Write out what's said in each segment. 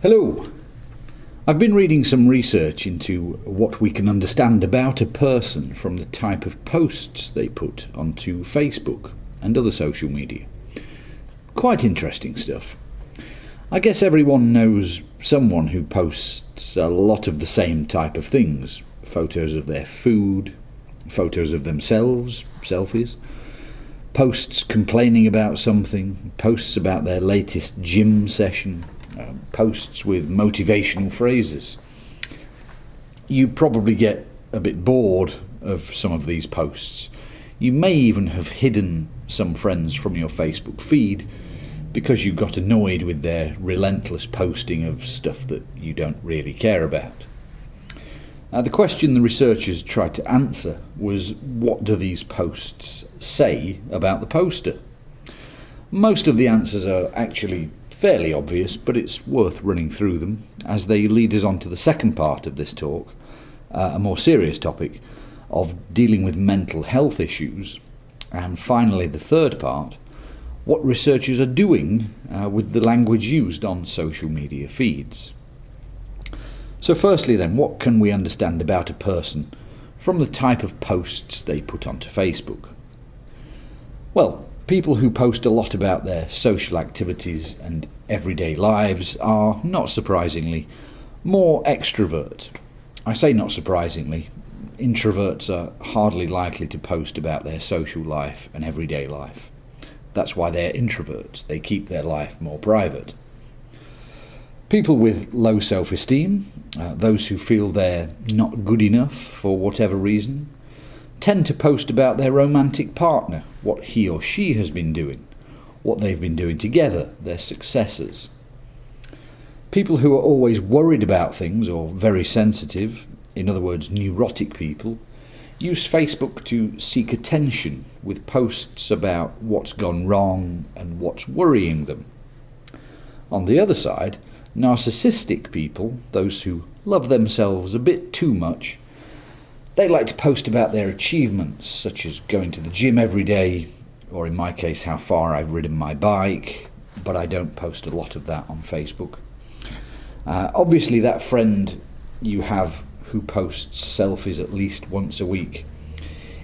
Hello. I've been reading some research into what we can understand about a person from the type of posts they put onto Facebook and other social media. Quite interesting stuff. I guess everyone knows someone who posts a lot of the same type of things. Photos of their food, photos of themselves, selfies, posts complaining about something, posts about their latest gym session, posts with motivational phrases. You probably get a bit bored of some of these posts. You may even have hidden some friends from your Facebook feed because you got annoyed with their relentless posting of stuff that you don't really care about. The question the researchers tried to answer was, what do these posts say about the poster? Most of the answers are actually fairly obvious, but it's worth running through them as they lead us on to the second part of this talk, a more serious topic of dealing with mental health issues, and finally the third part, what researchers are doing with the language used on social media feeds. So firstly then, what can we understand about a person from the type of posts they put onto Facebook? Well, people who post a lot about their social activities and everyday lives are, not surprisingly, more extrovert. I say not surprisingly. Introverts are hardly likely to post about their social life and everyday life. That's why they're introverts. They keep their life more private. People with low self-esteem, those who feel they're not good enough for whatever reason, tend to post about their romantic partner, what he or she has been doing, what they've been doing together, their successes. People who are always worried about things or very sensitive, in other words neurotic people, use Facebook to seek attention with posts about what's gone wrong and what's worrying them. On the other side, narcissistic people, those who love themselves a bit too much, they like to post about their achievements, such as going to the gym every day, or in my case, how far I've ridden my bike, but I don't post a lot of that on Facebook. Obviously, that friend you have who posts selfies at least once a week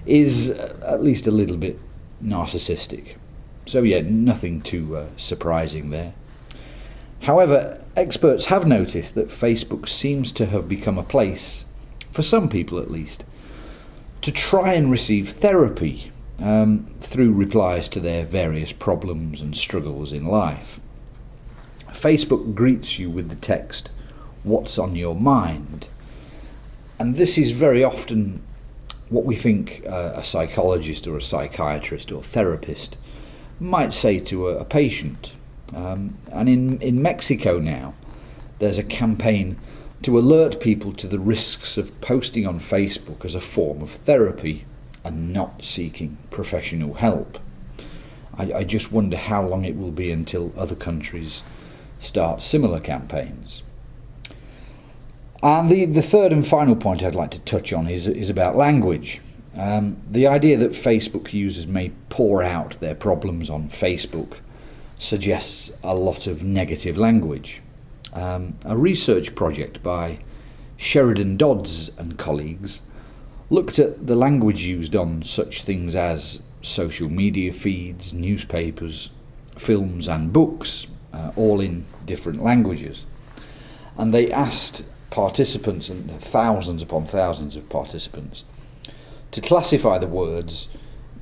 is at least a little bit narcissistic. So yeah, nothing too surprising there. However, experts have noticed that Facebook seems to have become a place, for some people at least, to try and receive therapy through replies to their various problems and struggles in life. Facebook greets you with the text, "What's on your mind?" And this is very often what we think a psychologist or a psychiatrist or therapist might say to a patient. And in Mexico now, there's a campaign to alert people to the risks of posting on Facebook as a form of therapy and not seeking professional help. I just wonder how long it will be until other countries start similar campaigns. And the third and final point I'd like to touch on is about language. The idea that Facebook users may pour out their problems on Facebook suggests a lot of negative language. A research project by Sheridan Dodds and colleagues looked at the language used on such things as social media feeds, newspapers, films and books, all in different languages. And they asked participants, and thousands upon thousands of participants, to classify the words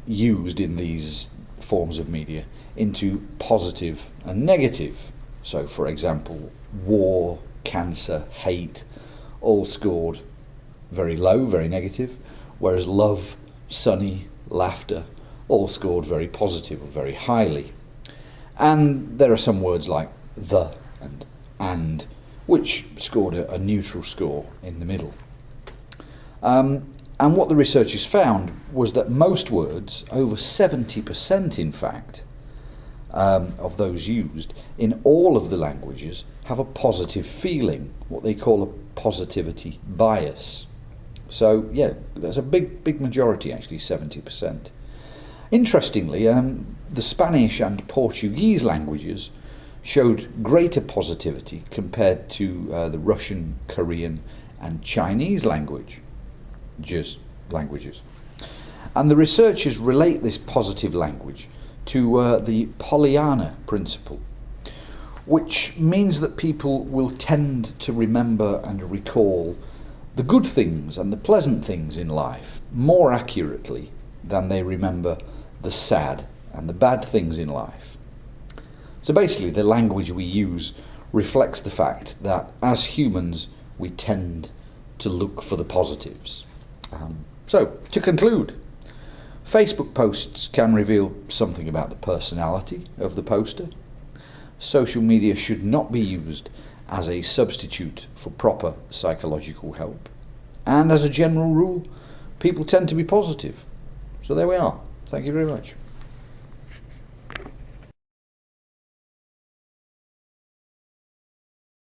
used in these forms of media into positive and negative. So, for example, war, cancer, hate, all scored very low, very negative, whereas love, sunny, laughter, all scored very positive or very highly. And there are some words like the and, which scored a neutral score in the middle. And what the researchers found was that most words, over 70% in fact, of those used in all of the languages, have a positive feeling, what they call a positivity bias. So yeah, there's a big majority, actually 70%. Interestingly, the Spanish and Portuguese languages showed greater positivity compared to the Russian, Korean and Chinese languages. And the researchers relate this positive language to the Pollyanna principle, which means that people will tend to remember and recall the good things and the pleasant things in life more accurately than they remember the sad and the bad things in life. So basically, the language we use reflects the fact that as humans we tend to look for the positives. So, to conclude, Facebook posts can reveal something about the personality of the poster. Social media should not be used as a substitute for proper psychological help. And as a general rule, people tend to be positive. So there we are. Thank you very much.